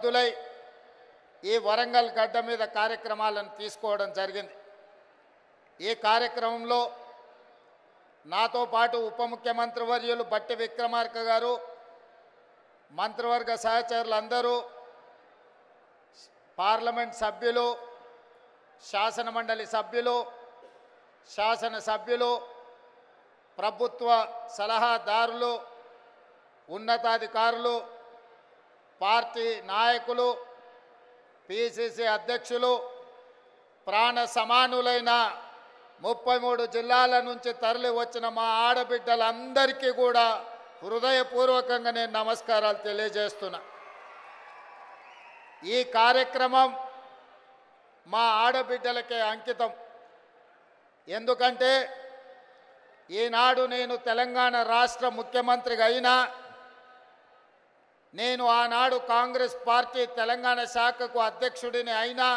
బద్దులై ఈ వరంగల్ గడ్డ మీద కార్యక్రమాలను తీసుకోవడం జరిగింది. ఈ కార్యక్రమంలో నాతో పాటు ఉప ముఖ్యమంత్రి వర్యులు బట్టి విక్రమార్క గారు, మంత్రివర్గ సహచరులందరూ, పార్లమెంట్ సభ్యులు, శాసనమండలి సభ్యులు, శాసనసభ్యులు, ప్రభుత్వ సలహాదారులు, ఉన్నతాధికారులు, పార్టీ నాయకులు, పిసిసి అధ్యక్షులు, ప్రాణ సమానులైన 33 జిల్లాల నుంచి తరలి వచ్చిన మా ఆడబిడ్డలందరికీ కూడా హృదయపూర్వకంగా నేను నమస్కారాలు తెలియజేస్తున్నా. ఈ కార్యక్రమం మా ఆడబిడ్డలకే అంకితం. ఎందుకంటే ఈనాడు నేను తెలంగాణ రాష్ట్ర ముఖ్యమంత్రిగా అయినా, నేను ఆనాడు కాంగ్రెస్ పార్టీ తెలంగాణ శాఖకు అధ్యక్షుడిని అయినా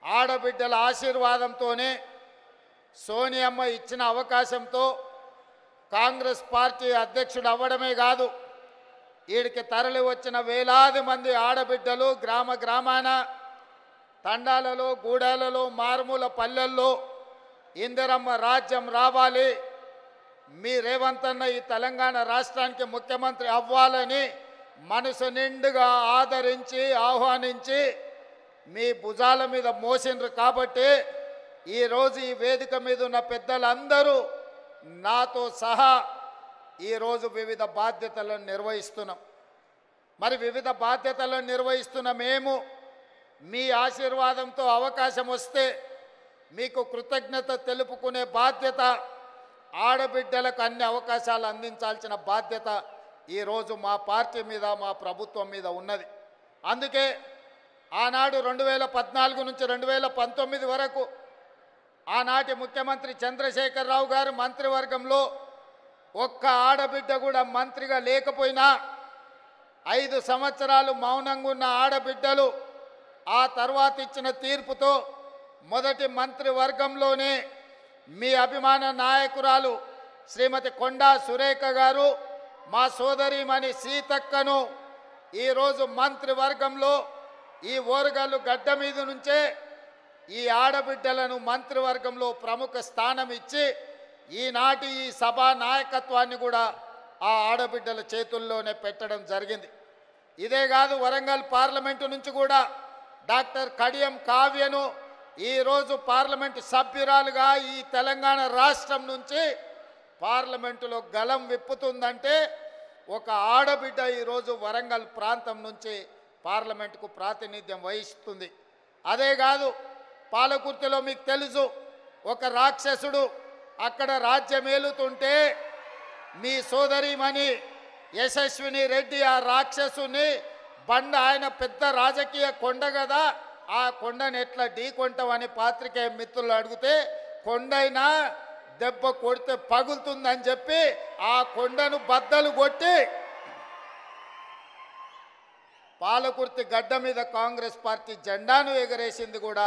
ఆడబిడ్డల ఆశీర్వాదంతోనే, సోనియమ్మ ఇచ్చిన అవకాశంతో కాంగ్రెస్ పార్టీ అధ్యక్షుడు అవ్వడమే కాదు, వీడికి తరలి వచ్చిన వేలాది మంది ఆడబిడ్డలు గ్రామ గ్రామాన, తండాలలో, గూడాలలో, మారుమూల పల్లెల్లో ఇందిరమ్మ రాజ్యం రావాలి, మీ రేవంత్ అన్న ఈ తెలంగాణ రాష్ట్రానికి ముఖ్యమంత్రి అవ్వాలని మనసు నిండుగా ఆదరించి ఆహ్వానించి మీ భుజాల మీద మోసిండ్రు. కాబట్టి ఈరోజు ఈ వేదిక మీద ఉన్న పెద్దలందరూ నాతో సహా ఈరోజు వివిధ బాధ్యతలను నిర్వహిస్తున్నాం. మరి వివిధ బాధ్యతలను నిర్వహిస్తున్న మేము మీ ఆశీర్వాదంతో అవకాశం వస్తే మీకు కృతజ్ఞత తెలుపుకునే బాధ్యత, ఆడబిడ్డలకు అన్ని అవకాశాలు అందించాల్సిన బాధ్యత ఈరోజు మా పార్టీ మీద, మా ప్రభుత్వం మీద ఉన్నది. అందుకే ఆనాడు 2014 నుంచి 2019 వరకు ఆనాటి ముఖ్యమంత్రి చంద్రశేఖరరావు గారు మంత్రివర్గంలో ఒక్క ఆడబిడ్డ కూడా మంత్రిగా లేకపోయినా 5 సంవత్సరాలు మౌనంగా ఉన్న ఆడబిడ్డలు ఆ తర్వాత ఇచ్చిన తీర్పుతో మొదటి మంత్రివర్గంలోనే మీ అభిమాన నాయకురాలు శ్రీమతి కొండా సురేఖ గారు, మా సోదరిమణి సీతక్కను ఈరోజు మంత్రివర్గంలో ఈ ఓరుగల్లు గడ్డ మీద నుంచే ఈ ఆడబిడ్డలను మంత్రివర్గంలో ప్రముఖ స్థానం ఇచ్చి ఈనాటి ఈ సభా నాయకత్వాన్ని కూడా ఆ ఆడబిడ్డల చేతుల్లోనే పెట్టడం జరిగింది. ఇదే కాదు, వరంగల్ పార్లమెంటు నుంచి కూడా డాక్టర్ కడియం కావ్యను ఈరోజు పార్లమెంటు సభ్యురాలుగా ఈ తెలంగాణ రాష్ట్రం నుంచి పార్లమెంటులో గలం విప్పుతుందంటే ఒక ఆడబిడ్డ ఈరోజు వరంగల్ ప్రాంతం నుంచి పార్లమెంటుకు ప్రాతినిధ్యం వహిస్తుంది. అదే కాదు, పాలకుర్తిలో మీకు తెలుసు, ఒక రాక్షసుడు అక్కడ రాజ్యమేలుతుంటే మీ సోదరిమణి యశస్విని రెడ్డి ఆ రాక్షసుని బండ, ఆయన పెద్ద రాజకీయ కొండ కదా, ఆ కొండను ఎట్లా ఢీకొంటామని పాత్రికేయ మిత్రులు అడిగితే కొండైనా దెబ్బ కొడితే పగులుతుందని చెప్పి ఆ కొండను బద్దలు కొట్టి పాలకుర్తి గడ్డ మీద కాంగ్రెస్ పార్టీ జెండాను ఎగరేసింది కూడా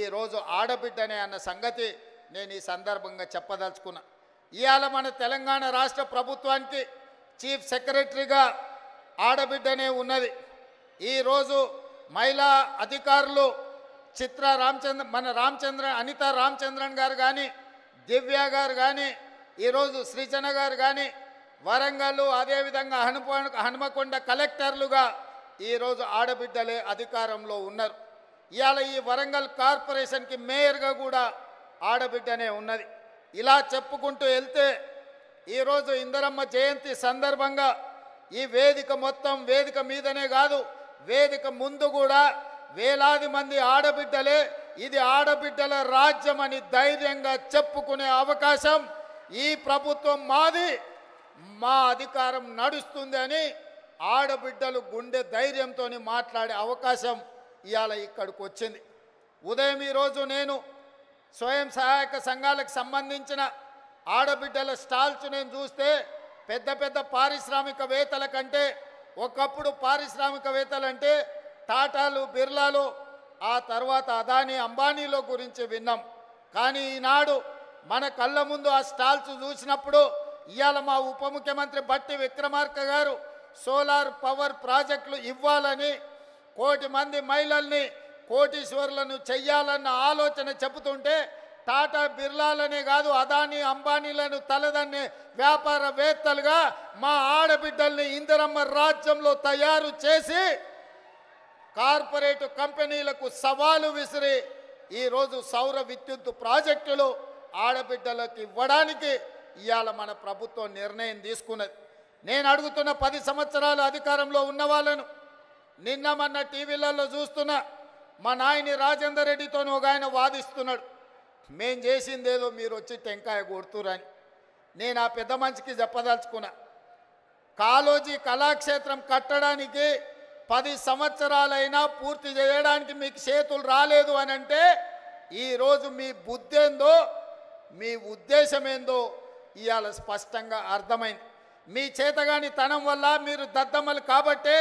ఈరోజు ఆడబిడ్డనే అన్న సంగతి నేను ఈ సందర్భంగా చెప్పదలుచుకున్నా. ఇవాళ మన తెలంగాణ రాష్ట్ర ప్రభుత్వానికి చీఫ్ సెక్రటరీగా ఆడబిడ్డనే ఉన్నది. ఈరోజు మహిళా అధికారులు అనితా రామచంద్రన్ గారు కానీ, దివ్య గారు కానీ, ఈరోజు సృజన గారు కానీ, వరంగల్ అదేవిధంగా హనుమకొండ కలెక్టర్లుగా ఈరోజు ఆడబిడ్డలే అధికారంలో ఉన్నారు. ఇవాళ ఈ వరంగల్ కార్పొరేషన్కి మేయర్గా కూడా ఆడబిడ్డనే ఉన్నది. ఇలా చెప్పుకుంటూ వెళ్తే ఈరోజు ఇందిరమ్మ జయంతి సందర్భంగా ఈ వేదిక మొత్తం, వేదిక మీదనే కాదు వేదిక ముందు కూడా వేలాది మంది ఆడబిడ్డలే ఇది ఆడబిడ్డల రాజ్యం అని ధైర్యంగా చెప్పుకునే అవకాశం ఈ ప్రభుత్వం మాది, మా అధికారం నడుస్తుంది అని ఆడబిడ్డలు గుండె ధైర్యంతో మాట్లాడే అవకాశం ఇవాళ ఇక్కడికి వచ్చింది. ఉదయం ఈరోజు నేను స్వయం సహాయక సంఘాలకు సంబంధించిన ఆడబిడ్డల స్టాల్స్ నేను చూస్తే పెద్ద పెద్ద పారిశ్రామికవేత్తల కంటే, ఒకప్పుడు పారిశ్రామికవేత్తలు అంటే టాటాలు, బిర్లాలు, ఆ తర్వాత అదానీ, అంబానీలో గురించి విన్నాం. కానీ ఈనాడు మన కళ్ళ ముందు ఆ స్టాల్స్ చూసినప్పుడు ఇవాళ మా ఉప ముఖ్యమంత్రి బట్టి విక్రమార్క గారు సోలార్ పవర్ ప్రాజెక్టులు ఇవ్వాలని, కోటి మంది మహిళల్ని కోటీశ్వరులను చెయ్యాలన్న ఆలోచన చెబుతుంటే టాటా బిర్లాలనే కాదు అదానీ అంబానీలను తలదన్నే వ్యాపారవేత్తలుగా మా ఆడబిడ్డల్ని ఇందిరమ్మ రాజ్యంలో తయారు చేసి కార్పొరేట్ కంపెనీలకు సవాలు విసిరి ఈరోజు సౌర విద్యుత్ ప్రాజెక్టులు ఆడబిడ్డలకు ఇవ్వడానికి ఇవాళ మన ప్రభుత్వం నిర్ణయం తీసుకున్నది. నేను అడుగుతున్న 10 సంవత్సరాలు అధికారంలో ఉన్న వాళ్ళను, నిన్న మొన్న టీవీలలో చూస్తున్నా మా నాయని రాజేందర్ రెడ్డితో ఒక ఆయన వాదిస్తున్నాడు, మేం చేసిందేదో మీరు వచ్చి టెంకాయ కొడుతురని. నేను ఆ పెద్ద మనిషికి చెప్పదలుచుకున్నా, కాళోజీ కళాక్షేత్రం కట్టడానికి 10 సంవత్సరాలైనా పూర్తి చేయడానికి మీకు చేతులు రాలేదు అని అంటే ఈరోజు మీ బుద్ధి ఏందో మీ ఉద్దేశం ఏందో ఇవాళ స్పష్టంగా అర్థమైంది. మీ చేతగాని తనం వల్ల మీరు దద్దమ్మలు కాబట్టే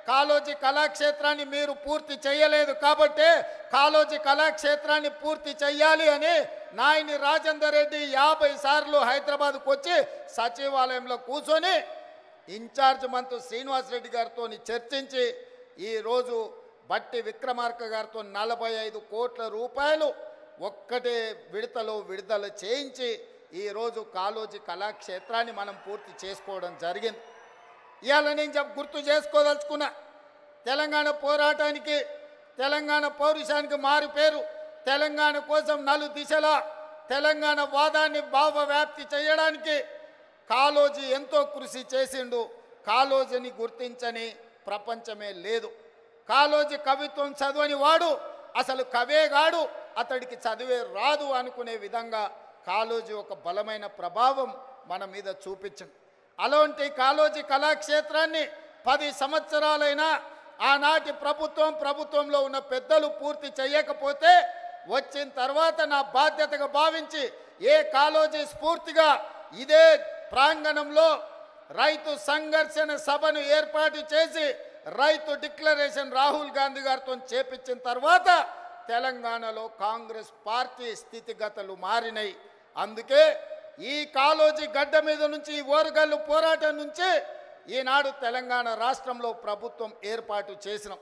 కాళోజీ కళాక్షేత్రాన్ని మీరు పూర్తి చేయలేదు కాబట్టే కాళోజీ కళాక్షేత్రాన్ని పూర్తి చెయ్యాలి అని నాయని రాజేందర్ రెడ్డి 50 సార్లు హైదరాబాద్కు వచ్చి సచివాలయంలో కూర్చొని ఇన్ఛార్జ్ మంత్రి శ్రీనివాస్ రెడ్డి గారితో చర్చించి ఈరోజు బట్టి విక్రమార్క గారితో 45 కోట్ల రూపాయలు ఒక్కటే విడతలో విడుదల చేయించి ఈరోజు కాళోజీ కళాక్షేత్రాన్ని మనం పూర్తి చేసుకోవడం జరిగింది. ఇవాళ నేను గుర్తు చేసుకోదలుచుకున్నా, తెలంగాణ పోరాటానికి తెలంగాణ పౌరుషానికి మారు పేరు, తెలంగాణ కోసం నలుదిశలా తెలంగాణ వాదాన్ని భావవ్యాప్తి చేయడానికి కాళోజీ ఎంతో కృషి చేసిండు. కాళోజీని గుర్తించని ప్రపంచమే లేదు. కాళోజీ కవిత్వం చదవని వాడు అసలు కవేగాడు, అతడికి చదివే రాదు అనుకునే విధంగా కాళోజీ ఒక బలమైన ప్రభావం మన మీద చూపించింది. అలాంటి కాళోజీ కళాక్షేత్రాన్ని 10 సంవత్సరాలైనా ఆనాటి ప్రభుత్వంలో ఉన్న పెద్దలు పూర్తి చేయకపోతే వచ్చిన తర్వాత నా బాధ్యతగా భావించి ఏ కాళోజీ స్ఫూర్తిగా ఇదే ప్రాంగణంలో రైతు సంఘర్షణ సభను ఏర్పాటు చేసి రైతు డిక్లరేషన్ రాహుల్ గాంధీ గారితో చేపించిన తర్వాత తెలంగాణలో కాంగ్రెస్ పార్టీ స్థితిగతులు మారినాయి. అందుకే ఈ కాళోజీ గడ్డ మీద నుంచి ఈ ఓరుగల్లు పోరాటం నుంచి ఈనాడు తెలంగాణ రాష్ట్రంలో ప్రభుత్వం ఏర్పాటు చేసినాం.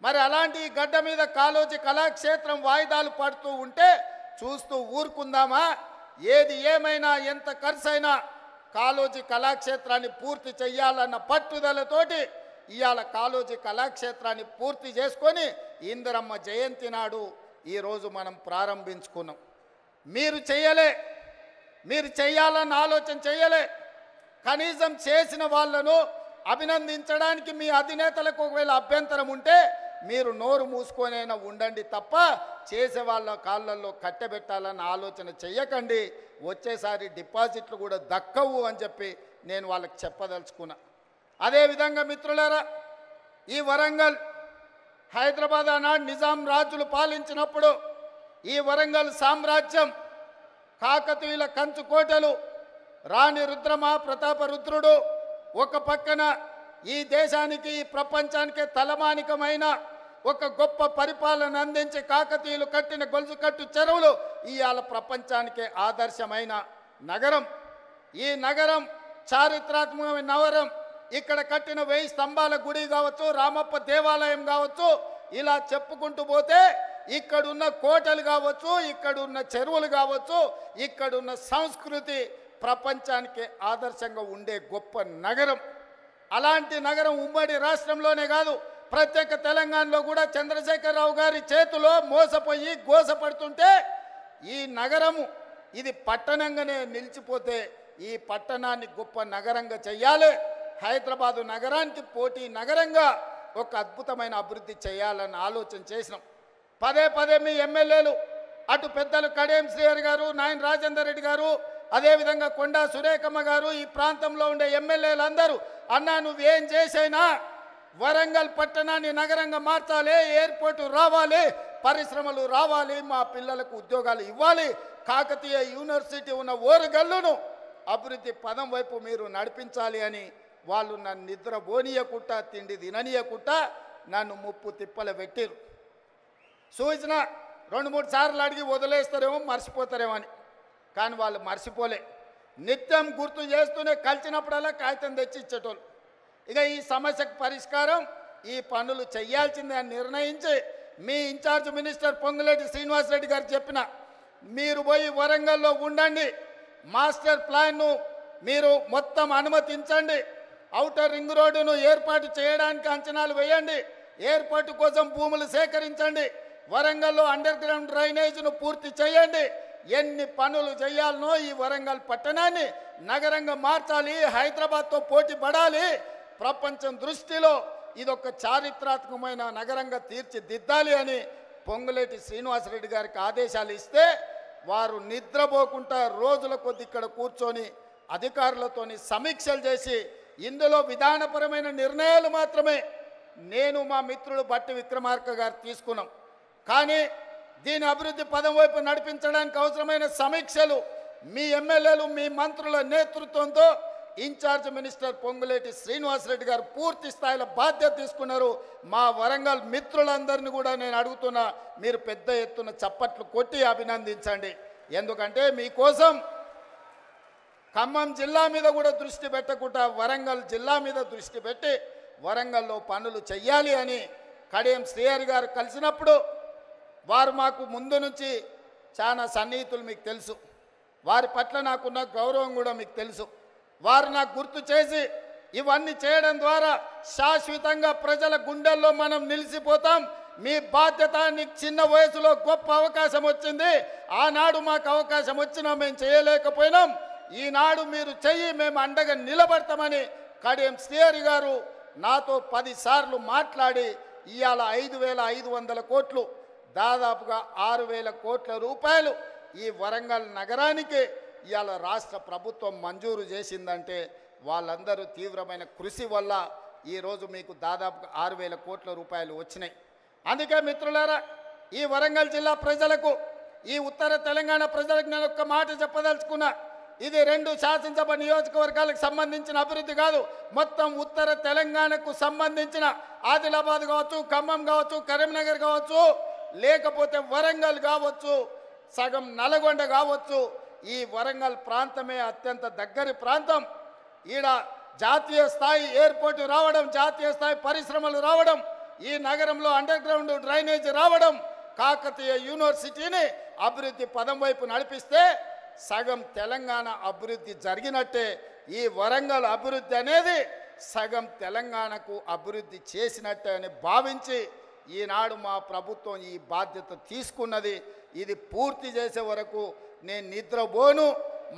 మరి అలాంటి ఈ గడ్డ మీద కాళోజీ కళాక్షేత్రం వాయిదాలు పడుతూ ఉంటే చూస్తూ ఊరుకుందామా? ఏది ఏమైనా ఎంత ఖర్చైనా కాళోజీ కళాక్షేత్రాన్ని పూర్తి చెయ్యాలన్న పట్టుదలతోటి ఇవాళ కాళోజీ కళాక్షేత్రాన్ని పూర్తి చేసుకొని ఇందిరమ్మ జయంతి నాడు ఈరోజు మనం ప్రారంభించుకున్నాం. మీరు చేయాలన్న ఆలోచన చేయలే. కనీసం చేసిన వాళ్ళను అభినందించడానికి మీ అధినేతలకు ఒకవేళ అభ్యంతరం ఉంటే మీరు నోరు మూసుకొనైనా ఉండండి తప్ప చేసే వాళ్ళ కాళ్ళల్లో కట్టెబెట్టాలన్న ఆలోచన చెయ్యకండి. వచ్చేసారి డిపాజిట్లు కూడా దక్కవు అని చెప్పి నేను వాళ్ళకి చెప్పదలుచుకున్నా. అదేవిధంగా మిత్రులారా, ఈ వరంగల్ హైదరాబాద్ ఆనాడు నిజాం రాజులు పాలించినప్పుడు ఈ వరంగల్ సామ్రాజ్యం కాకతీయుల కంచుకోటలు, రాణి రుద్రమ ప్రతాపరుద్రుడు ఒక పక్కన ఈ దేశానికి ఈ ప్రపంచానికి తలమానికమైన ఒక గొప్ప పరిపాలన అందించి కాకతీయులు కట్టిన గొలుసుకట్టు చెరువులు ఇవాళ ప్రపంచానికే ఆదర్శమైన నగరం. ఈ నగరం చారిత్రాత్మకమైన నగరం. ఇక్కడ కట్టిన 1000 స్తంభాల గుడి కావచ్చు, రామప్ప దేవాలయం కావచ్చు, ఇలా చెప్పుకుంటూ పోతే ఇక్కడున్న కోటలు కావచ్చు, ఇక్కడున్న చెరువులు కావచ్చు, ఇక్కడున్న సంస్కృతి ప్రపంచానికి ఆదర్శంగా ఉండే గొప్ప నగరం. అలాంటి నగరం ఉమ్మడి రాష్ట్రంలోనే కాదు, ప్రత్యేక తెలంగాణలో కూడా చంద్రశేఖరరావు గారి చేతిలో మోసపోయి గోసపడుతుంటే ఈ నగరము ఇది పట్టణంగానే నిలిచిపోతే ఈ పట్టణాన్ని గొప్ప నగరంగా చెయ్యాలి. హైదరాబాదు నగరానికి పోటీ నగరంగా ఒక అద్భుతమైన అభివృద్ధి చేయాలని ఆలోచన చేసినాం. పదే మీ ఎమ్మెల్యేలు అటు పెద్దలు కడియం శ్రీహరి గారు, నాయన రాజేందర్ రెడ్డి గారు, అదేవిధంగా కొండా సురేఖమ్మ గారు, ఈ ప్రాంతంలో ఉండే ఎమ్మెల్యేలందరూ అన్నా నువ్వేం చేసైనా వరంగల్ పట్టణాన్ని నగరంగా మార్చాలి, ఎయిర్పోర్టు రావాలి, పరిశ్రమలు రావాలి, మా పిల్లలకు ఉద్యోగాలు ఇవ్వాలి, కాకతీయ యూనివర్సిటీ ఉన్న ఓరుగల్లును అభివృద్ధి పదం వైపు మీరు నడిపించాలి అని వాళ్ళు నన్ను నిద్ర పోనీయకుట్ట, తిండి తిననీయకుట్ట నన్ను ముప్పు తిప్పలు పెట్టిరు. సూచన 2-3 సార్లు అడిగి వదిలేస్తారేమో, మర్చిపోతారేమో అని. కానీ వాళ్ళు మర్చిపోలే. నిత్యం గుర్తు చేస్తూనే కలిసినప్పుడల్లా కాగితం తెచ్చి ఇచ్చేటోళ్ళు. ఇక ఈ సమస్యకు పరిష్కారం ఈ పనులు చేయాల్సిందే అని నిర్ణయించి మీ ఇన్ఛార్జ్ మినిస్టర్ పొంగులేటి శ్రీనివాసరెడ్డి గారు చెప్పిన మీరు పోయి వరంగల్లో ఉండండి, మాస్టర్ ప్లాన్ను మీరు మొత్తం అనుమతించండి, ఔటర్ రింగ్ రోడ్డును ఏర్పాటు చేయడానికి అంచనాలు వేయండి, ఏర్పాటు కోసం భూములు సేకరించండి, వరంగల్లో అండర్ గ్రౌండ్ డ్రైనేజ్ను పూర్తి చేయండి, ఎన్ని పనులు చేయాలనో ఈ వరంగల్ పట్టణాన్ని నగరంగా మార్చాలి, హైదరాబాద్తో పోటీ పడాలి, ప్రపంచం దృష్టిలో ఇదొక చారిత్రాత్మకమైన నగరంగా తీర్చిదిద్దాలి అని పొంగులేటి శ్రీనివాసరెడ్డి గారికి ఆదేశాలు ఇస్తే వారు నిద్రపోకుండా రోజుల కొద్ది ఇక్కడ కూర్చొని అధికారులతోని సమీక్షలు చేసి ఇందులో విధానపరమైన నిర్ణయాలు మాత్రమే నేను మా మిత్రుడు బట్టి విక్రమార్క గారు తీసుకున్నాం. కానీ దీని అభివృద్ధి పదం వైపు నడిపించడానికి అవసరమైన సమీక్షలు మీ ఎమ్మెల్యేలు మీ మంత్రుల నేతృత్వంతో ఇన్ఛార్జ్ మినిస్టర్ పొంగులేటి శ్రీనివాసరెడ్డి గారు పూర్తి స్థాయిలో బాధ్యత తీసుకున్నారు. మా వరంగల్ మిత్రులందరినీ కూడా నేను అడుగుతున్నా, మీరు పెద్ద ఎత్తున చప్పట్లు కొట్టి అభినందించండి. ఎందుకంటే మీకోసం ఖమ్మం జిల్లా మీద కూడా దృష్టి పెట్టకుండా వరంగల్ జిల్లా మీద దృష్టి పెట్టి వరంగల్లో పనులు చెయ్యాలి అని కడియం శ్రీహరి గారు కలిసినప్పుడు వారు మాకు ముందు నుంచి చాలా సన్నిహితులు, మీకు తెలుసు. వారి పట్ల నాకున్న గౌరవం కూడా మీకు తెలుసు. వారు నాకు గుర్తు చేసి ఇవన్నీ చేయడం ద్వారా శాశ్వతంగా ప్రజల గుండెల్లో మనం నిలిచిపోతాం. మీ బాధ్యత, నీకు చిన్న వయసులో గొప్ప అవకాశం వచ్చింది, ఆనాడు మాకు అవకాశం వచ్చినా మేము చేయలేకపోయినాం, ఈనాడు మీరు చెయ్యి, మేము అండగా నిలబడతామని కడియం శ్రీహరి గారు నాతో 10 సార్లు మాట్లాడి ఇవాళ 5,500 కోట్లు, దాదాపుగా 6,000 కోట్ల రూపాయలు ఈ వరంగల్ నగరానికి ఇవాళ రాష్ట్ర ప్రభుత్వం మంజూరు చేసిందంటే వాళ్ళందరూ తీవ్రమైన కృషి వల్ల ఈరోజు మీకు దాదాపుగా 6,000 కోట్ల రూపాయలు వచ్చినాయి. అందుకే మిత్రులారా, ఈ వరంగల్ జిల్లా ప్రజలకు, ఈ ఉత్తర తెలంగాణ ప్రజలకు నేను ఒక్క మాట చెప్పదలుచుకున్నా. ఇది 2 శాసనసభ నియోజకవర్గాలకు సంబంధించిన అభివృద్ధి కాదు, మొత్తం ఉత్తర తెలంగాణకు సంబంధించిన ఆదిలాబాద్ కావచ్చు, ఖమ్మం కావచ్చు, కరీంనగర్ కావచ్చు, లేకపోతే వరంగల్ కావచ్చు, సగం నల్గొండ కావచ్చు, ఈ వరంగల్ ప్రాంతమే అత్యంత దగ్గరి ప్రాంతం. ఈడ జాతీయ స్థాయి ఎయిర్పోర్టు రావడం, జాతీయ స్థాయి పరిశ్రమలు రావడం, ఈ నగరంలో అండర్ గ్రౌండ్ డ్రైనేజ్ రావడం, కాకతీయ యూనివర్సిటీని అభివృద్ధి పదం వైపు నడిపిస్తే సగం తెలంగాణ అభివృద్ధి జరిగినట్టే. ఈ వరంగల్ అభివృద్ధి అనేది సగం తెలంగాణకు అభివృద్ధి చేసినట్టే అని భావించి ఈనాడు మా ప్రభుత్వం ఈ బాధ్యత తీసుకున్నది. ఇది పూర్తి చేసే వరకు నేను నిద్రపోను,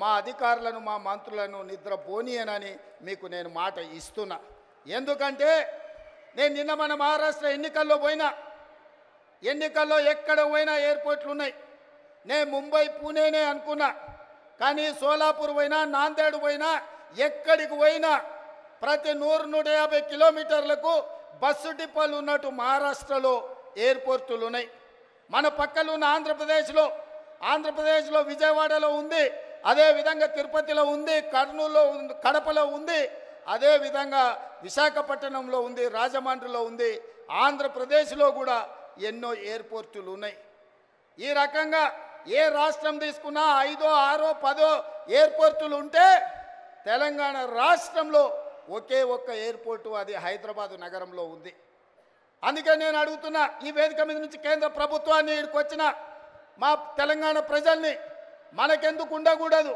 మా అధికారులను మా మంత్రులను నిద్రపోనియనని మీకు నేను మాట ఇస్తున్నా. ఎందుకంటే నేను నిన్న మన మహారాష్ట్ర ఎన్నికల్లో పోయినా, ఎన్నికల్లో ఎక్కడ పోయినా ఎయిర్పోర్ట్లు ఉన్నాయి. నేను ముంబై పూణేనే అనుకున్నా, కానీ సోలాపూర్ పోయినా, నాందేడ్ పోయినా, ఎక్కడికి పోయినా ప్రతి 100-150 కిలోమీటర్లకు బస్సు డిపోలు ఉన్నట్టు మహారాష్ట్రలో ఎయిర్పోర్టులు ఉన్నాయి. మన పక్కన ఉన్న ఆంధ్రప్రదేశ్లో విజయవాడలో ఉంది, అదేవిధంగా తిరుపతిలో ఉంది, కర్నూలులో ఉంది, కడపలో ఉంది, అదేవిధంగా విశాఖపట్నంలో ఉంది, రాజమండ్రిలో ఉంది, ఆంధ్రప్రదేశ్లో కూడా ఎన్నో ఎయిర్పోర్టులు ఉన్నాయి. ఈ రకంగా ఏ రాష్ట్రం తీసుకున్నా 5, 6, 10 ఎయిర్పోర్టులు ఉంటే తెలంగాణ రాష్ట్రంలో ఒకే ఒక్క ఎయిర్పోర్టు, అది హైదరాబాదు నగరంలో ఉంది. అందుకే నేను అడుగుతున్నా, ఈ వేదిక మీద నుంచి కేంద్ర ప్రభుత్వాన్ని ఇక్కడికి వచ్చిన మా తెలంగాణ ప్రజల్ని, మనకెందుకు ఉండకూడదు?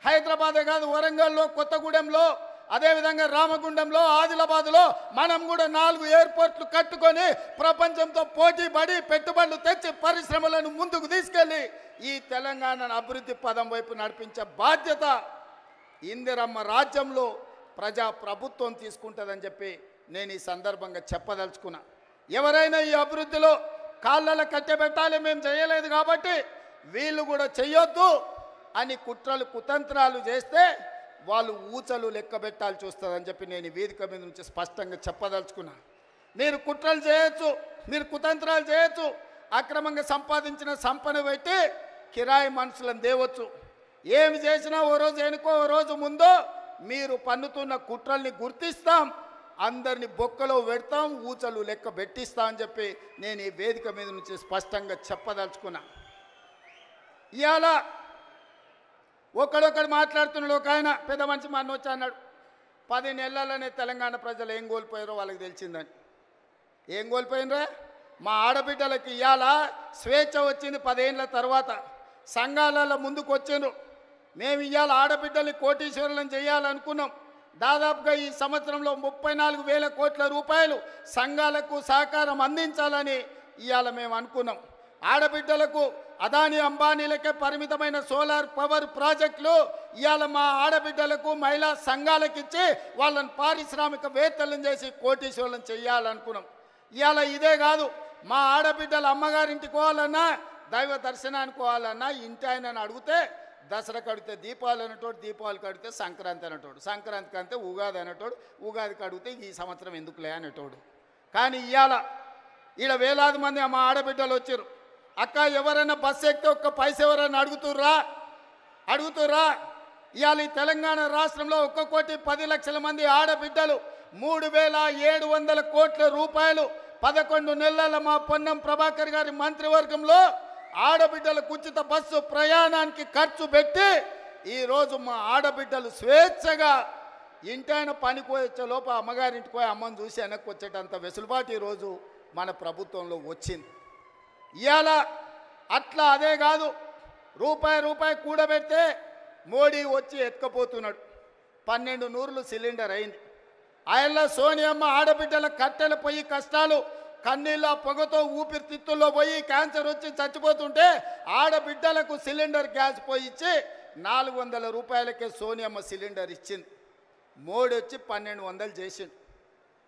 హైదరాబాదే కాదు, వరంగల్లో, కొత్తగూడెంలో, అదేవిధంగా రామగుండంలో, ఆదిలాబాద్లో మనం కూడా 4 ఎయిర్పోర్ట్లు కట్టుకొని ప్రపంచంతో పోటీ పడి పెట్టుబడులు తెచ్చి పరిశ్రమలను ముందుకు తీసుకెళ్ళి ఈ తెలంగాణను అభివృద్ధి పదం వైపు నడిపించే బాధ్యత ఇందిరమ్మ రాజ్యంలో ప్రజా ప్రభుత్వం తీసుకుంటుందని చెప్పి నేను ఈ సందర్భంగా చెప్పదలుచుకున్నా. ఎవరైనా ఈ అభివృద్ధిలో కాళ్ళలో కట్టబెట్టాలి, మేము చేయలేదు కాబట్టి వీళ్ళు కూడా చెయ్యొద్దు అని కుట్రలు కుతంత్రాలు చేస్తే వాళ్ళు ఊచలు లెక్క పెట్టాల్సి వస్తుందని చెప్పి నేను ఈ వేదిక మీద నుంచి స్పష్టంగా చెప్పదలుచుకున్నా. మీరు కుట్రలు చేయొచ్చు, మీరు కుతంత్రాలు చేయొచ్చు, అక్రమంగా సంపాదించిన సంపద పెట్టి కిరాయి మనుషులను తేవచ్చు. ఏమి చేసినా ఓ రోజు వెనుకో ఓ రోజు ముందో మీరు పన్నుతున్న కుట్రల్ని గుర్తిస్తాం, అందరిని బొక్కలో పెడతాం, ఊచలు లెక్క పెట్టిస్తా అని చెప్పి నేను ఈ వేదిక మీద నుంచి స్పష్టంగా చెప్పదలుచుకున్నా. ఇవాళ ఒకడొకడు మాట్లాడుతున్నాడు. ఒక ఆయన పెద్ద మనిషి మా వచ్చి అన్నాడు, 10 నెలలనే తెలంగాణ ప్రజలు ఏం కోల్పోయారో వాళ్ళకి తెలిసిందని. ఏం కోల్పోయినరా? మా ఆడబిడ్డలకి ఇవాళ స్వేచ్ఛ వచ్చింది 10 ఏళ్ళ తర్వాత. సంఘాలలో ముందుకు వచ్చిండ్రు. మేము ఇవాళ ఆడబిడ్డల్ని కోటీశ్వరులను చేయాలనుకున్నాం. దాదాపుగా ఈ సంవత్సరంలో 34,000 కోట్ల రూపాయలు సంఘాలకు సహకారం అందించాలని ఇవాళ మేము అనుకున్నాం. ఆడబిడ్డలకు అదాని అంబానీలకే పరిమితమైన సోలార్ పవర్ ప్రాజెక్టులు ఇవాళ మా ఆడబిడ్డలకు మహిళా సంఘాలకు ఇచ్చి వాళ్ళని పారిశ్రామికవేత్తలను చేసి కోటీశ్వరులను చేయాలనుకున్నాం. ఇవాళ ఇదే కాదు, మా ఆడబిడ్డలు అమ్మగారింటికి పోవాలన్నా, దైవ దర్శనానికి పోవాలన్నా ఇంటి ఆయనని అడిగితే దసరా కడితే దీపావళి అనేటోడు, దీపావళి కడితే సంక్రాంతి అనేటోడు, సంక్రాంతికి అంటే ఉగాది అనేటోడు, ఉగాదికి అడిగితే ఈ సంవత్సరం ఎందుకులే అనేటోడు. కానీ ఇవాళ ఈడ వేలాది మంది మా ఆడబిడ్డలు వచ్చారు. అక్క ఎవరైనా బస్సు ఎక్కితే ఒక్క పైస ఎవరైనా అడుగుతుర్రా? ఇవాళ ఈ తెలంగాణ రాష్ట్రంలో 1,10,00,000 మంది ఆడబిడ్డలు 3,700 కోట్ల రూపాయలు 11 నెలల మా పొన్నం ప్రభాకర్ గారి మంత్రివర్గంలో ఆడబిడ్డలకు ఉచిత బస్సు ప్రయాణానికి ఖర్చు పెట్టి ఈరోజు మా ఆడబిడ్డలు స్వేచ్ఛగా ఇంటైన పనికి వచ్చే లోపల అమ్మగారింటికి పోయి అమ్మని చూసి వెనక్కి వచ్చేటంత వెసులుబాటు ఈరోజు మన ప్రభుత్వంలో వచ్చింది. ఇవాళ అట్లా అదే కాదు, రూపాయి కూడబెడితే మోడీ వచ్చి ఎత్తుకపోతున్నాడు. 12 నూరులు సిలిండర్ అయింది. ఆయనలో సోనియమ్మ ఆడబిడ్డల కట్టెల పొయ్యి కష్టాలు, కన్నీళ్ళ పొగతో ఊపిరితిత్తుల్లో పోయి క్యాన్సర్ వచ్చి చచ్చిపోతుంటే ఆడబిడ్డలకు సిలిండర్ గ్యాస్ పోయి ఇచ్చి 400 రూపాయలకే సోనియమ్మ సిలిండర్ ఇచ్చింది. మోడీ వచ్చి 1200 చేసిండు.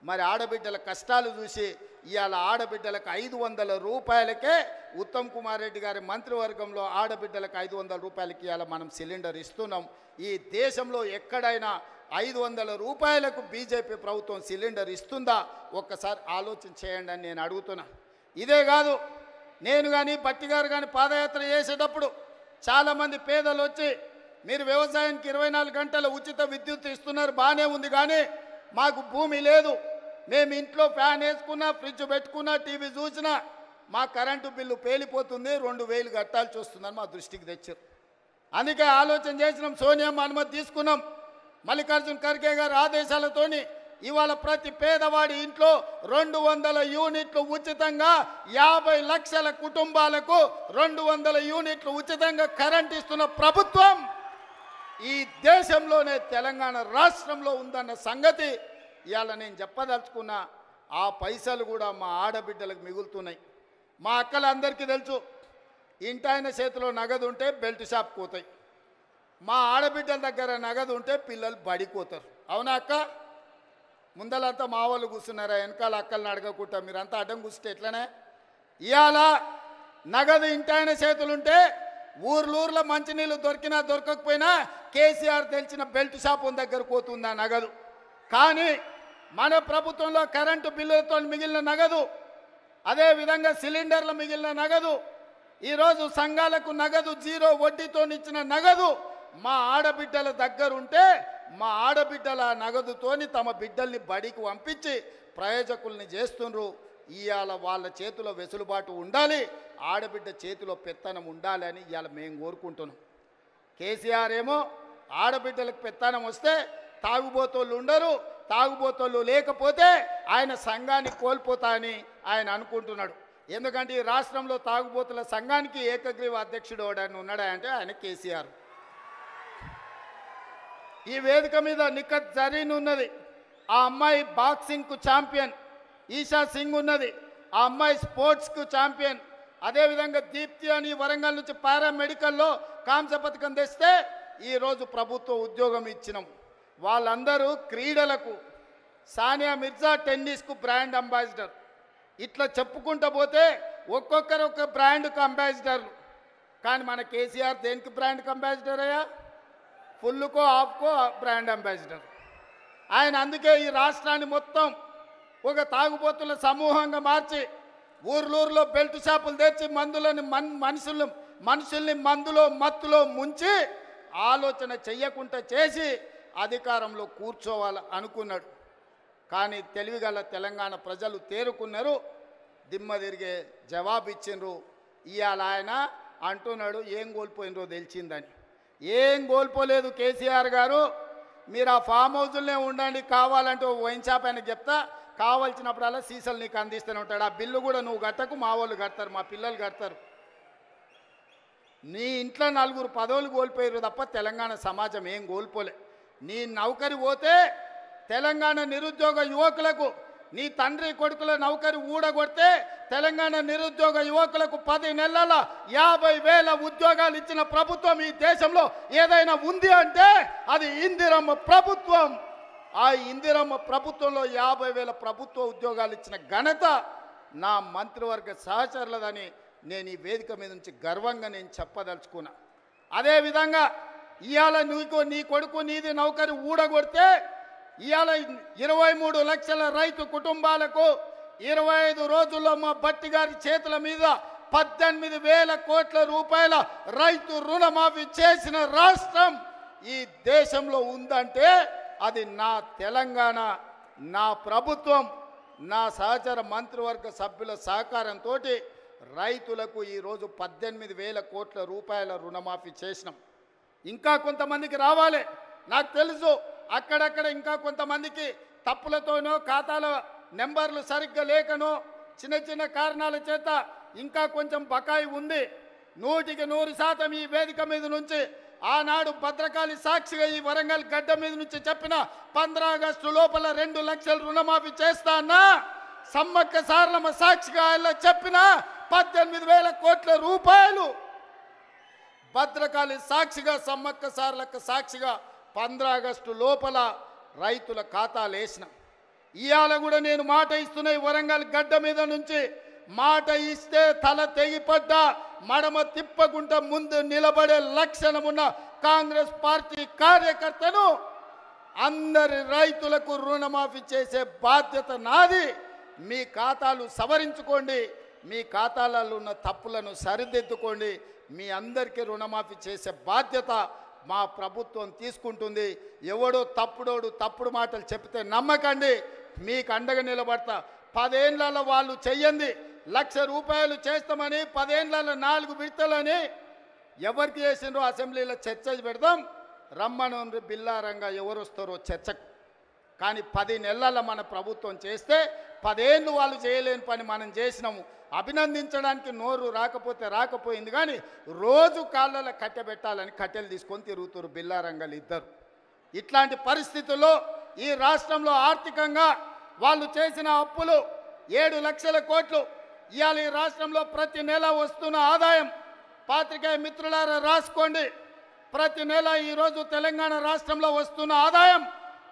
మరి ఆడబిడ్డల కష్టాలు చూసి ఇవాళ ఆడబిడ్డలకు 500 రూపాయలకే ఉత్తమ్ కుమార్ రెడ్డి గారి మంత్రివర్గంలో ఆడబిడ్డలకు 500 రూపాయలకి ఇవాళ మనం సిలిండర్ ఇస్తున్నాం. ఈ దేశంలో ఎక్కడైనా 500 రూపాయలకు బీజేపీ ప్రభుత్వం సిలిండర్ ఇస్తుందా? ఒక్కసారి ఆలోచన చేయండి అని నేను అడుగుతున్నా. ఇదే కాదు, నేను కానీ బట్టి గారు కానీ పాదయాత్ర చేసేటప్పుడు చాలామంది పేదలు వచ్చి మీరు వ్యవసాయానికి 24 గంటల ఉచిత విద్యుత్ ఇస్తున్నారు, బాగానే ఉంది, కానీ మాకు భూమి లేదు, మేము ఇంట్లో ఫ్యాన్ వేసుకున్నా, ఫ్రిడ్జ్ పెట్టుకున్నా, టీవీ చూసినా మా కరెంటు బిల్లు పేలిపోతుంది, 2,000 కట్టాల్సి వస్తుందని మా దృష్టికి తెచ్చారు. అందుకే ఆలోచన చేసినాం, సోనియమ్మ అనుమతి తీసుకున్నాం. మల్లికార్జున ఖర్గే గారి ఆదేశాలతోని ఇవాళ ప్రతి పేదవాడి ఇంట్లో 200 యూనిట్లు ఉచితంగా 50 లక్షల కుటుంబాలకు 200 యూనిట్లు ఉచితంగా కరెంట్ ఇస్తున్న ప్రభుత్వం ఈ దేశంలోనే తెలంగాణ రాష్ట్రంలో ఉందన్న సంగతి ఇవాళ నేను చెప్పదలుచుకున్న. ఆ పైసలు కూడా మా ఆడబిడ్డలకు మిగులుతున్నాయి. మా అక్కలందరికీ తెలుసు, ఇంటాయన చేతిలో నగదు ఉంటే బెల్ట్ షాప్ పోతాయి, మా ఆడబిడ్డల దగ్గర నగదు ఉంటే పిల్లలు బడిపోతారు. అవునా అక్క? ముందలంతా మా వాళ్ళు కూర్చున్నారా? వెనకాల అక్కల్ని అడగకుండా మీరంతా అడ్డం కూర్చుంటే ఎట్లనే? ఇవాళ నగదు ఇంటాయన చేతులుంటే ఊర్లూర్లో మంచినీళ్ళు దొరికినా దొరకకపోయినా కేసీఆర్ తెలిసిన బెల్ట్ షాప్ దగ్గర పోతుంది ఆ నగదు. కానీ మన ప్రభుత్వంలో కరెంటు బిల్లులతో మిగిలిన నగదు, అదేవిధంగా సిలిండర్ల మిగిలిన నగదు, ఈరోజు సంఘాలకు నగదు జీరో వడ్డీతో ఇచ్చిన నగదు మా ఆడబిడ్డల దగ్గర ఉంటే మా ఆడబిడ్డల నగదుతోని తమ బిడ్డల్ని బడికి పంపించి ప్రయోజకుల్ని చేస్తుండ్రు. ఇవాళ వాళ్ళ చేతిలో వెసులుబాటు ఉండాలి, ఆడబిడ్డ చేతిలో పెత్తనం ఉండాలి అని ఇవాళ మేము కోరుకుంటున్నాం. కేసీఆర్ ఏమో ఆడబిడ్డలకు పెత్తనం వస్తే తాగుబోతోళ్ళు ఉండరు, తాగుబోతోళ్ళు లేకపోతే ఆయన సంఘాన్ని కోల్పోతా అని ఆయన అనుకుంటున్నాడు. ఎందుకంటే ఈ రాష్ట్రంలో తాగుబోతుల సంఘానికి ఏకగ్రీవ అధ్యక్షుడు ఎవడని ఉన్నాడా అంటే ఆయన కేసీఆర్. ఈ వేదిక మీద నిఖత్ జరీన్ ఉన్నది, ఆ అమ్మాయి బాక్సింగ్కు ఛాంపియన్. ఈషా సింగ్ ఉన్నది, ఆ అమ్మాయి స్పోర్ట్స్కు ఛాంపియన్. అదేవిధంగా దీప్తి అని వరంగల్ నుంచి పారామెడికల్లో కాంస్య పథకం తెస్తే ఈరోజు ప్రభుత్వ ఉద్యోగం ఇచ్చినాం. వాళ్ళందరూ క్రీడలకు, సానియా మిర్జా టెన్నిస్కు బ్రాండ్ అంబాసిడర్. ఇట్లా చెప్పుకుంటూ పోతే ఒక్కొక్కరు ఒక బ్రాండ్కు అంబాసిడర్లు. కానీ మన కేసీఆర్ దేనికి బ్రాండ్కి అంబాసిడర్ అయ్యా? ఫుల్కో హాఫ్కో బ్రాండ్ అంబాసిడర్ ఆయన. అందుకే ఈ రాష్ట్రాన్ని మొత్తం ఒక తాగుబోతుల సమూహంగా మార్చి ఊర్లూరులో బెల్ట్ షాపులు తెచ్చి మందులని మనుషుల్ని మందులో మత్తులో ముంచి ఆలోచన చెయ్యకుండా చేసి అధికారంలో కూర్చోవాలి అనుకున్నాడు. కానీ తెలివిగల తెలంగాణ ప్రజలు తేరుకున్నారు, దిమ్మ తిరిగే జవాబు ఇచ్చిండ్రు. ఇవాళ ఆయన అంటున్నాడు ఏం కోల్పోయినరో తెలిసిందని. ఏం కోల్పోలేదు కేసీఆర్ గారు. మీరు ఆ ఫామ్ హౌస్లోనే ఉండండి, కావాలంటే వైన్ షాప్ ఆయనకు చెప్తా, కావాల్సినప్పుడల్లా సీసాలు నీకు అందిస్తూనే ఉంటాడు. ఆ బిల్లు కూడా నువ్వు కట్టకు, మా వాళ్ళు కడతారు, మా పిల్లలు కడతారు. నీ ఇంట్లో నలుగురు పదవులు కోల్పోయారు తప్ప తెలంగాణ సమాజం ఏం కోల్పోలే. నీ నౌకరి పోతే తెలంగాణ నిరుద్యోగ యువకులకు, నీ తండ్రి కొడుకుల నౌకరి ఊడగొడితే తెలంగాణ నిరుద్యోగ యువకులకు 10 నెలల 50,000 ఉద్యోగాలు ఇచ్చిన ప్రభుత్వం ఈ దేశంలో ఏదైనా ఉంది అంటే అది ఇందిరమ్మ ప్రభుత్వం. ఆ ఇందిరమ్మ ప్రభుత్వంలో 50,000 ప్రభుత్వ ఉద్యోగాలు ఇచ్చిన ఘనత నా మంత్రివర్గ సహచరులదని నేను ఈ వేదిక మీద నుంచి గర్వంగా నేను చెప్పదలుచుకున్నా. అదేవిధంగా ఇవాళ నీ కొడుకు నీది నౌకరి ఊడగొడితే ఇవాళ 23 లక్షల రైతు కుటుంబాలకు 25 రోజుల్లో మా భట్టి గారి చేతుల మీద 18,000 కోట్ల రూపాయల రైతు రుణమాఫీ చేసిన రాష్ట్రం ఈ దేశంలో ఉందంటే అది నా తెలంగాణ, నా ప్రభుత్వం, నా సహచర మంత్రివర్గ సభ్యుల సహకారంతో రైతులకు ఈరోజు 18,000 కోట్ల రూపాయల రుణమాఫీ చేసినాం. ఇంకా కొంతమందికి రావాలి, నాకు తెలుసు. అక్కడక్కడ ఇంకా కొంతమందికి తప్పులతోనో ఖాతాల నెంబర్లు సరిగ్గా లేకనో చిన్న చిన్న కారణాల చేత ఇంకా కొంచెం బకాయి ఉంది. 100% ఈ వేదిక మీద నుంచి ఆనాడు భద్రకాళి సాక్షిగా ఈ వరంగల్ గడ్డ మీద నుంచి చెప్పిన 15 ఆగస్టు లోపల 2 లక్షల రుణమాఫీ చేస్తా అన్నా, సమ్మక్క సారలమ్మ సాక్షిగా ఆయన చెప్పిన 18,000 కోట్ల రూపాయలు భద్రకాళి సాక్షిగా, సమ్మక్క సారలక్క సాక్షిగా 15 ఆగస్టు లోపల రైతుల ఖాతాలు వేసిన. ఇవాళ కూడా నేను మాట ఇస్తున్నా, ఈ వరంగల్ గడ్డ మీద నుంచి మాట ఇస్తే తల తెగిపడ్డా మడమ తిప్పకుండా ముందు నిలబడే లక్షణమున్న కాంగ్రెస్ పార్టీ కార్యకర్తను అందరి రైతులకు రుణమాఫీ చేసే బాధ్యత నాది. మీ ఖాతాలు సవరించుకోండి, మీ ఖాతాలలో ఉన్న తప్పులను సరిదిద్దుకోండి. మీ అందరికీ రుణమాఫీ చేసే బాధ్యత మా ప్రభుత్వం తీసుకుంటుంది. ఎవడో తప్పుడు మాటలు చెప్తే నమ్మకండి, మీకు అండగా నిలబడతా. 10 ఏళ్లలో వాళ్ళు చెయ్యండి, 1,00,000 రూపాయలు చేస్తామని 10 ఏళ్లలో 4 విడతలని ఎవరికి చేసిండ్రో అసెంబ్లీలో చర్చ పెడదాం, రమ్మను బిల్లారంగా ఎవరు వస్తారో చర్చకు. కానీ 10 నెలల మన ప్రభుత్వం చేస్తే 10 ఏళ్ళు వాళ్ళు చేయలేని పని మనం చేసినాము. అభినందించడానికి నోరు రాకపోయింది, కానీ రోజు కాళ్ళలో కట్టెబెట్టాలని కట్టెలు తీసుకొని తిరుగుతారు బిల్లారంగాలు ఇద్దరు. ఇట్లాంటి పరిస్థితుల్లో ఈ రాష్ట్రంలో ఆర్థికంగా వాళ్ళు చేసిన అప్పులు 7 లక్షల కోట్లు. ఇవాళ ఈ రాష్ట్రంలో ప్రతి నెల వస్తున్న ఆదాయం, పాత్రికేయ మిత్రులారా రాసుకోండి, ప్రతి నెల ఈరోజు తెలంగాణ రాష్ట్రంలో వస్తున్న ఆదాయం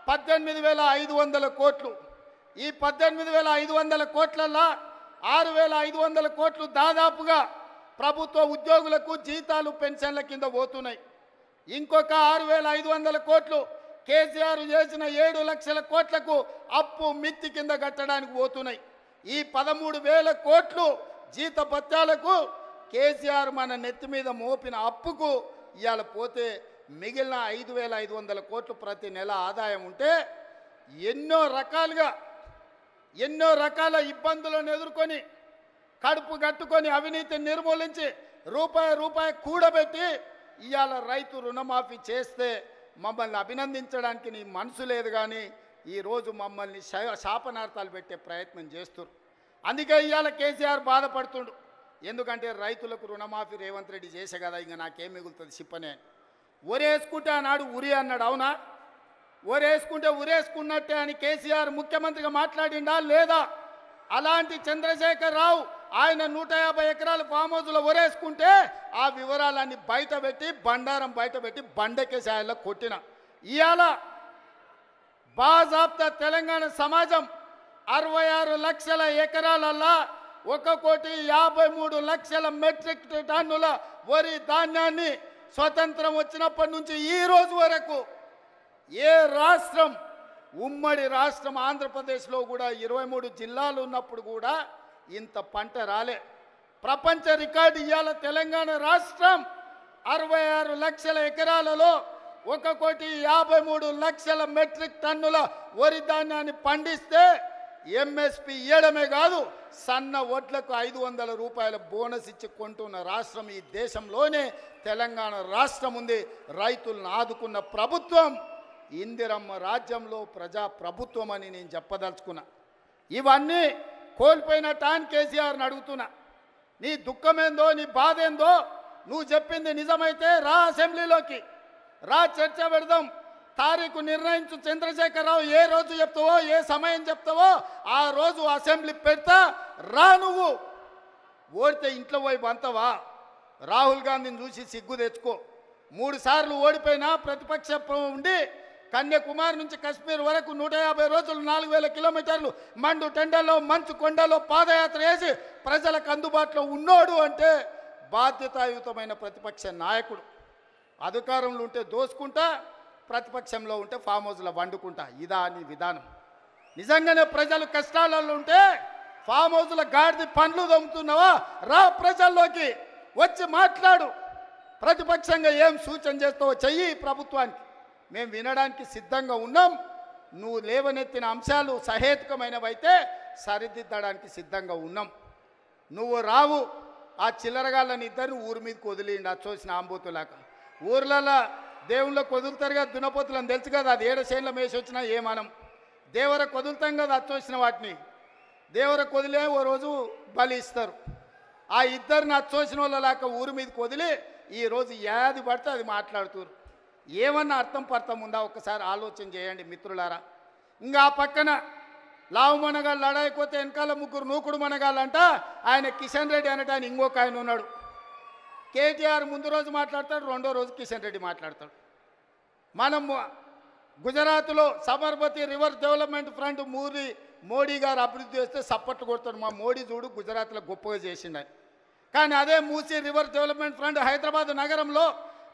18,500 కోట్లు. ఈ 18,500 కోట్లల్లో 6,500 కోట్లు దాదాపుగా ప్రభుత్వ ఉద్యోగులకు జీతాలు పెన్షన్ల కింద పోతున్నాయి. ఇంకొక 6,500 కోట్లు కేసీఆర్ చేసిన 7 లక్షల కోట్లకు అప్పు మిత్తి కింద కట్టడానికి పోతున్నాయి. ఈ 13,000 కోట్లు జీతభత్యాలకు కేసీఆర్ మన నెత్తి మీద మోపిన అప్పుకు ఇవాళ పోతే మిగిలిన 5,500 కోట్లు ప్రతి నెల ఆదాయం ఉంటే ఎన్నో రకాల ఇబ్బందులను ఎదుర్కొని కడుపు కట్టుకొని అవినీతిని నిర్మూలించి రూపాయి కూడబెట్టి ఇవాళ రైతు రుణమాఫీ చేస్తే మమ్మల్ని అభినందించడానికి నీ మనసు లేదు, కానీ ఈరోజు మమ్మల్ని శాపనార్థాలు పెట్టే ప్రయత్నం చేస్తున్నారు. అందుకే ఇవాళ కేసీఆర్ బాధపడుతుండు. ఎందుకంటే రైతులకు రుణమాఫీ రేవంత్ రెడ్డి చేసే కదా, ఇంకా నాకేం మిగులుతుంది చెప్పనే. ఒరేసుకుంటే ఆనాడు ఉరి అన్నాడు, అవునా? ఒరేసుకుంటే ఉరేసుకున్నట్టే అని కేసీఆర్ ముఖ్యమంత్రిగా మాట్లాడిండా లేదా? అలాంటి చంద్రశేఖర్ రావు ఆయన 150 ఎకరాల ఫామ్ హౌస్లో ఒరేసుకుంటే ఆ వివరాలన్నీ బండారం బయటపెట్టి బండకేసాయల్లో కొట్టిన. ఇవాళ బాజాబ్తా తెలంగాణ సమాజం 66 లక్షల ఎకరాలల్లా 1,53,00,000 మెట్రిక్ టన్నుల వరి ధాన్యాన్ని స్వతంత్రం వచ్చినప్పటి నుంచి ఈ రోజు వరకు ఏ రాష్ట్రం, ఉమ్మడి రాష్ట్రం ఆంధ్రప్రదేశ్లో కూడా 23 జిల్లాలు ఉన్నప్పుడు కూడా ఇంత పంట రాలే. ప్రపంచ రికార్డు ఇవాళ తెలంగాణ రాష్ట్రం 66 లక్షల ఎకరాలలో 1,53,00,000 మెట్రిక్ టన్నుల వరి ధాన్యాన్ని పండిస్తే ఎంఎస్పి ఇవ్వడమే కాదు, సన్న వడ్లకు 500 రూపాయల బోనస్ ఇచ్చి కొంటున్న రాష్ట్రం ఈ దేశంలోనే తెలంగాణ రాష్ట్రం ఉంది. రైతులను ఆదుకున్న ప్రభుత్వం ఇందిరమ్మ రాజ్యంలో ప్రజా ప్రభుత్వం అని నేను చెప్పదలుచుకున్నా. ఇవన్నీ కోల్పోయిన టాన్ కేసీఆర్ని అడుగుతున్నా, నీ దుఃఖమేందో నీ బాధ ఏందో, నువ్వు చెప్పింది నిజమైతే రా అసెంబ్లీలోకి రా, చర్చ పెడదాం, తారీఖు నిర్ణయించు. చంద్రశేఖరరావు ఏ రోజు చెప్తావో ఏ సమయం చెప్తావో ఆ రోజు అసెంబ్లీ పెడతా, రా. నువ్వు ఓడితే ఇంట్లో పోయి బంతవా? రాహుల్ గాంధీని చూసి సిగ్గు తెచ్చుకో. 3 సార్లు ఓడిపోయినా ప్రతిపక్ష ఉండి కన్యాకుమారి నుంచి కశ్మీర్ వరకు 150 రోజులు 4000 కిలోమీటర్లు మండు టెండల్లో మంచు కొండలో పాదయాత్ర చేసి ప్రజలకు అందుబాటులో ఉన్నోడు అంటే బాధ్యతాయుతమైన ప్రతిపక్ష నాయకుడు. అధికారంలో ఉంటే దోసుకుంటా, ప్రతిపక్షంలో ఉంటే ఫామ్ హౌస్లో వండుకుంటా. ఇదా నీ విధానం? నిజంగానే ప్రజలు కష్టాలలో ఉంటే ఫామ్ హౌస్లో గాడిద పండ్లు దొమ్ముతున్నావా? రా, ప్రజల్లోకి వచ్చి మాట్లాడు. ప్రతిపక్షంగా ఏం సూచన చేస్తావో చెయ్యి ప్రభుత్వానికి. మేము వినడానికి సిద్ధంగా ఉన్నాం. నువ్వు లేవనెత్తిన అంశాలు సహేతుకమైనవైతే సరిదిద్దడానికి సిద్ధంగా ఉన్నాం. నువ్వు రావు. ఆ చిల్లరగాళ్ళని ఇద్దరిని ఊరి మీదకి వదిలిండి, అచ్చోసిన ఆంబోతులాగా. ఊర్లలో దేవుళ్ళకి వదులుతారు కదా దున్నపోతులని తెలుసు కదా, అది 7 చేనుల మేసి వచ్చినా ఏమానం. దేవరకు వదులుతాం కదా అచ్చోసిన వాటిని, దేవరకు వదిలే ఓ రోజు బలి ఇస్తారు. ఆ ఇద్దరిని అచ్చోసిన వాళ్ళలాగా ఊరి మీదకి వదిలి ఈరోజు ఏది పడితే అది మాట్లాడుతున్నారు. ఏమన్నా అర్థం పర్థం ఉందా? ఒక్కసారి ఆలోచన చేయండి మిత్రులారా. ఇంకా ఆ పక్కన లావు మనగాళ్ళు లడాయిపోతే వెనకాల 3 నూకుడు మనగాళ్ళంట. ఆయన కిషన్ రెడ్డి అనటాన్ని ఇంకొక ఆయన ఉన్నాడు. కేటీఆర్ ముందు రోజు మాట్లాడతాడు, రెండో రోజు కిషన్ రెడ్డి మాట్లాడతాడు. మనం గుజరాత్లో Sabarmati river development front Modi గారు అభివృద్ధి చేస్తే సప్పట్లు కొడతాడు. మా మోడీ చూడు గుజరాత్లో గొప్పగా చేసిండని. కానీ అదే Musi river development front Hyderabad నగరంలో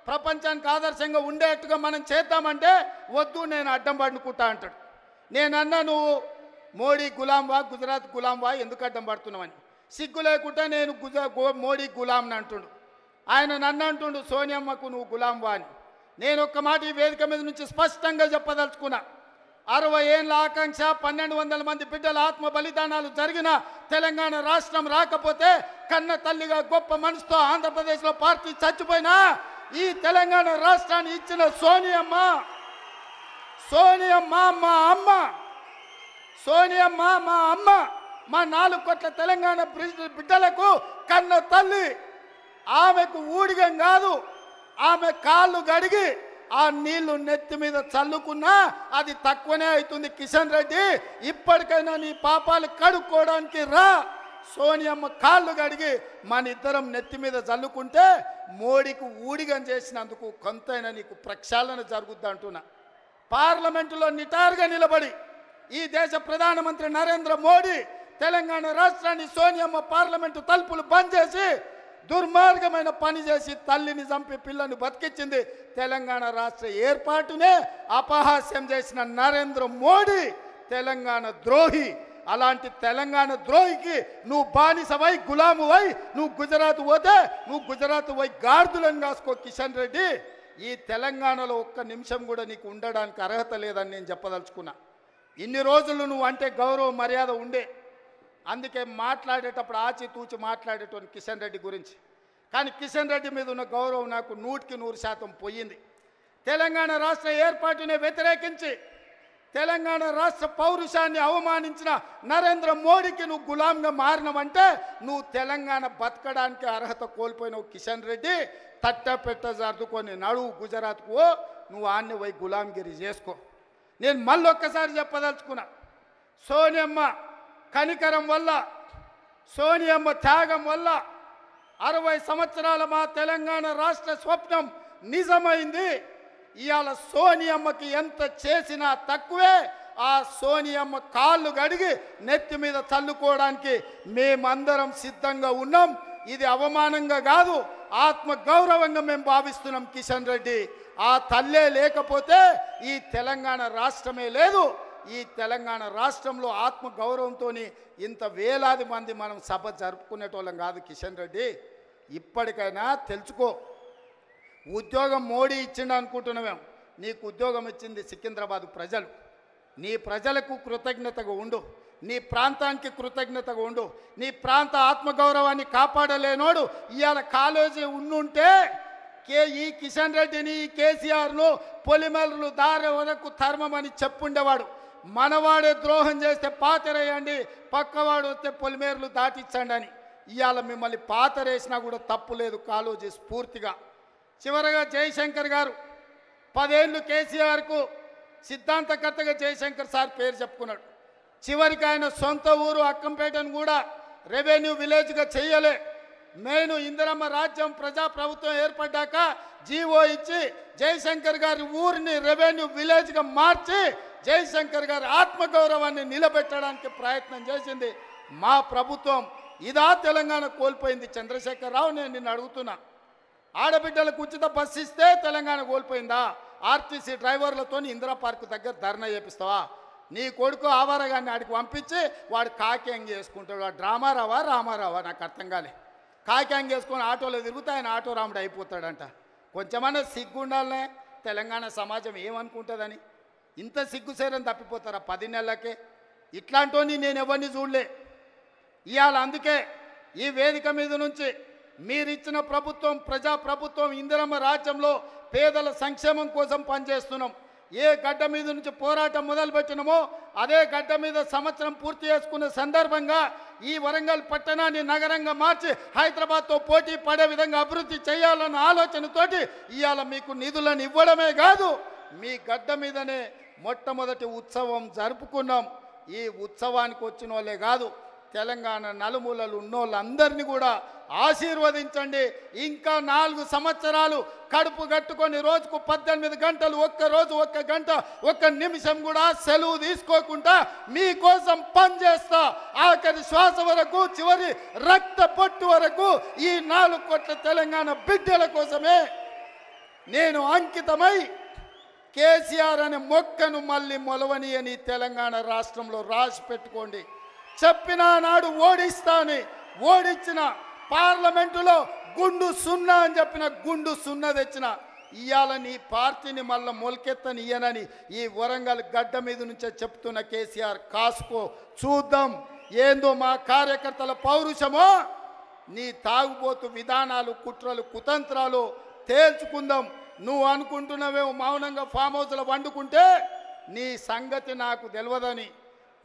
ప్రపంచానికి ఆదర్శంగా ఉండేట్టుగా మనం చేద్దామంటే వద్దు, నేను అడ్డం పడుకుంటా అంటాడు. నేనన్నా నువ్వు మోడీ గులాంవా, గుజరాత్ గులాంవా, ఎందుకు అడ్డం పడుతున్నావని. సిగ్గు లేకుండా నేను మోడీ గులాంని అంటుండు. ఆయన నన్ను అంటుండు సోనియమ్మకు నువ్వు గులాంవా అని. నేను ఒక్క మాట ఈ వేదిక మీద నుంచి స్పష్టంగా చెప్పదలుచుకున్నా. 60 ఏళ్ళ ఆకాంక్ష, 1200 మంది బిడ్డల ఆత్మ బలిదానాలు జరిగిన తెలంగాణ రాష్ట్రం రాకపోతే, కన్న తల్లిగా గొప్ప మనసుతో ఆంధ్రప్రదేశ్లో పార్టీ చచ్చిపోయినా ఈ తెలంగాణ రాష్ట్రాన్ని ఇచ్చిన సోనియమ్మ మా అమ్మ, సోనియమ్మ మా అమ్మ, మా 4 కోట్ల తెలంగాణ బిడ్డలకు కన్న తల్లి. ఆమెకు ఊడిగం కాదు, ఆమె కాళ్ళు గడిగి ఆ నీళ్లు నెత్తి మీద చల్లుకున్నా అది తక్కువనే అవుతుంది. కిషన్ రెడ్డి, ఇప్పటికైనా నీ పాపాలు కడుక్కోవడానికి రా. సోనియమ్మ కాళ్ళు గడిగి మన ఇద్దరం నెత్తి మీద చల్లుకుంటే మోడీకి ఊడిగం చేసినందుకు కొంతైనా నీకు ప్రక్షాళన జరుగుద్ది అంటున్నా. పార్లమెంటులో నిటారుగా నిలబడి ఈ దేశ ప్రధానమంత్రి నరేంద్ర మోడీ తెలంగాణ రాష్ట్రాన్ని సోనియమ్మ పార్లమెంటు తలుపులు బంద్ చేసి దుర్మార్గమైన పని చేసి తల్లిని చంపి పిల్లని బతికించింది. తెలంగాణ రాష్ట్ర ఏర్పాటునే అపహాస్యం చేసిన నరేంద్ర మోడీ తెలంగాణ ద్రోహి. అలాంటి తెలంగాణ ద్రోహికి నువ్వు బానిసవై గులామువై నువ్వు గుజరాత్ పోతే నువ్వు గుజరాత్ పోయి గార్దులను కాసుకో. కిషన్ రెడ్డి, ఈ తెలంగాణలో ఒక్క నిమిషం కూడా నీకు ఉండడానికి అర్హత లేదని నేను చెప్పదలుచుకున్నా. ఇన్ని రోజులు నువ్వు అంటే గౌరవ మర్యాద ఉండే, అందుకే మాట్లాడేటప్పుడు ఆచితూచి మాట్లాడేటోని కిషన్ రెడ్డి గురించి. కానీ కిషన్ రెడ్డి మీద ఉన్న గౌరవం నాకు 100% పోయింది. తెలంగాణ రాష్ట్ర ఏర్పాటుని వ్యతిరేకించి తెలంగాణ రాష్ట్ర పౌరుషాన్ని అవమానించిన నరేంద్ర మోడీకి నువ్వు గులాంగా మారినవంటే నువ్వు తెలంగాణ బతకడానికి అర్హత కోల్పోయినావు. కిషన్ రెడ్డి, తట్టపెట్ట సర్దుకొని నడువు గుజరాత్కు, నువ్వు ఆన్ని పోయి గులాంగిరి చేసుకో. నేను మళ్ళొక్కసారి చెప్పదలుచుకున్నా, సోనియమ్మ కనికరం వల్ల, సోనియమ్మ త్యాగం వల్ల 60 సంవత్సరాల మా తెలంగాణ రాష్ట్ర స్వప్నం నిజమైంది. ఇవాళ సోనియమ్మకి ఎంత చేసినా తక్కువే. ఆ సోనియమ్మ కాళ్ళు గడిగి నెత్తి మీద చల్లుకోవడానికి మేమందరం సిద్ధంగా ఉన్నాం. ఇది అవమానంగా కాదు, ఆత్మ గౌరవంగా మేము భావిస్తున్నాం. కిషన్ రెడ్డి, ఆ తల్లే లేకపోతే ఈ తెలంగాణ రాష్ట్రమే లేదు. ఈ తెలంగాణ రాష్ట్రంలో ఆత్మ గౌరవంతో ఇంత వేలాది మంది మనం సభ జరుపుకునేటోళ్ళం కాదు. కిషన్ రెడ్డి, ఇప్పటికైనా తెలుసుకో. ఉద్యోగం మోడీ ఇచ్చిండు అనుకుంటున్నామేం, నీకు ఉద్యోగం ఇచ్చింది సికింద్రాబాద్ ప్రజలు. నీ ప్రజలకు కృతజ్ఞతగా ఉండు, నీ ప్రాంతానికి కృతజ్ఞతగా ఉండు. నీ ప్రాంత ఆత్మగౌరవాన్ని కాపాడలేనోడు ఇవాళ కాలేజీ ఉండుంటే ఈ కిషన్ రెడ్డిని కేసీఆర్ను పొలిమేరలు దారి వరకు ధర్మమని చెప్పుండేవాడు. మనవాడే ద్రోహం చేస్తే పాతరేయండి, పక్కవాడు వస్తే పొలిమేరలు దాటించండి అని. ఇవాళ మిమ్మల్ని పాతరేసినా కూడా తప్పు లేదు కాలోజీ స్ఫూర్తిగా. చివరగా జయశంకర్ గారు 10 ఏళ్ళు కేసీఆర్కు సిద్ధాంతకర్తగా జయశంకర్ సార్ పేరు చెప్పుకున్నాడు. చివరికి ఆయన సొంత ఊరు అక్కంపేటను కూడా రెవెన్యూ విలేజ్గా చేయలే. నేను ఇందిరమ్మ రాజ్యం ప్రజాప్రభుత్వం ఏర్పడ్డాక జీవో ఇచ్చి జయశంకర్ గారి ఊరిని రెవెన్యూ విలేజ్గా మార్చి జయశంకర్ గారి ఆత్మగౌరవాన్ని నిలబెట్టడానికి ప్రయత్నం చేసింది మా ప్రభుత్వం. ఇదా తెలంగాణ కోల్పోయింది? చంద్రశేఖర్ రావు, నేను నిన్ను అడుగుతున్నా, ఆడబిడ్డలకు ఉచిత బస్సు ఇస్తే తెలంగాణ కోల్పోయిందా? ఆర్టీసీ డ్రైవర్లతో ఇందిరా పార్క్ దగ్గర ధర్నా చేపిస్తావా? నీ కొడుకు ఆవారగాన్ని ఆడికి పంపించి వాడు కాక్యాంగ్ చేసుకుంటాడు. వాడు రామారావా నాకు అర్థం కాలే. కాక్యాంగ్ చేసుకొని ఆటోలో తిరుగుతా ఆయన ఆటో రాముడు అయిపోతాడంట. కొంచెమన్నా సిగ్గు ఉండాలనే తెలంగాణ సమాజం ఏమనుకుంటుందని. ఇంత సిగ్గుసేరని తప్పిపోతారా 10 నెలలకే? ఇట్లాంటి నేను ఎవరిని చూడలే. ఇవాళ అందుకే ఈ వేదిక మీద నుంచి మీరిచ్చిన ప్రభుత్వం ప్రజాప్రభుత్వం ఇందిరమ్మ రాజ్యంలో పేదల సంక్షేమం కోసం పనిచేస్తున్నాం. ఏ గడ్డ మీద నుంచి పోరాటం మొదలుపెట్టినామో అదే గడ్డ మీద సంవత్సరం పూర్తి చేసుకున్న సందర్భంగా ఈ వరంగల్ పట్టణాన్ని నగరంగా మార్చి హైదరాబాద్తో పోటీ పడే విధంగా అభివృద్ధి చేయాలన్న ఆలోచనతోటి ఇవాళ మీకు నిధులను ఇవ్వడమే కాదు, మీ గడ్డ మీదనే మొట్టమొదటి ఉత్సవం జరుపుకున్నాం. ఈ ఉత్సవానికి వచ్చిన వాళ్ళే కాదు, తెలంగాణ నలుమూలలు ఉన్నోళ్ళందరినీ కూడా ఆశీర్వదించండి. ఇంకా 4 సంవత్సరాలు కడుపు కట్టుకొని రోజుకు 18 గంటలు, ఒక్కరోజు 1 గంట 1 నిమిషం కూడా సెలవు తీసుకోకుండా మీకోసం పనిచేస్తా. ఆఖరి శ్వాస వరకు, చివరి రక్త పొట్టు వరకు ఈ 4 కోట్ల తెలంగాణ బిడ్డల కోసమే నేను అంకితమై కేసీఆర్ అనే మొక్కను మళ్ళీ మొలవని అని తెలంగాణ రాష్ట్రంలో రాసి పెట్టుకోండి. చెప్పిన నాడు ఓడిస్తాని, ఓడించిన పార్లమెంటులో గుండు 0 అని చెప్పిన గుండు 0 తెచ్చిన. ఇవాళ నీ పార్టీని మళ్ళీ మొలకెత్తని ఇయ్యనని ఈ వరంగల్ గడ్డ మీద నుంచే చెప్తున్న కేసీఆర్, కాసుకో, చూద్దాం ఏందో మా కార్యకర్తల పౌరుషమో, నీ తాగుబోతు విధానాలు, కుట్రలు, కుతంత్రాలు తేల్చుకుందాం. నువ్వు అనుకుంటున్నావేమో మౌనంగా ఫామ్ హౌస్లో వండుకుంటే నీ సంగతి నాకు తెలియదని.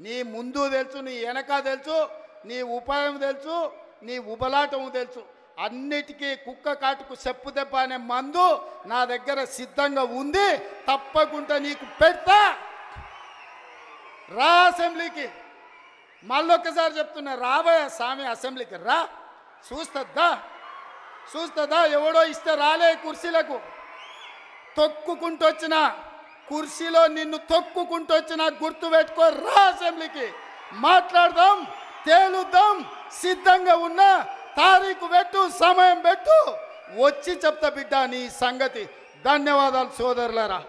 నీ ముందు తెలుసు, నీ వెనక తెలుసు, నీ ఉపాయం తెలుసు, నీ ఉబలాటం తెలుసు. అన్నిటికీ కుక్క కాటుకు చెప్పు దెబ్బ అనే మందు నా దగ్గర సిద్ధంగా ఉంది. తప్పకుండా నీకు పెడతా. రా అసెంబ్లీకి. మళ్ళొక్కసారి చెప్తున్నా, రాబోయే స్వామి అసెంబ్లీకి రా. చూస్తుందా ఎవడో ఇస్తే రాలే కుర్చీలకు. తొక్కుకుంటూ వచ్చిన కుర్చీలో నిన్ను తొక్కుకుంటూ వచ్చిన గుర్తు పెట్టుకో. రా అసెంబ్లీకి, మాట్లాడదాం, తేలుద్దాం. సిద్ధంగా ఉన్నా తారీఖు పెట్టు, సమయం పెట్టు, వచ్చి చెప్తా బిడ్డ నీ సంగతి. ధన్యవాదాలు సోదరులారా.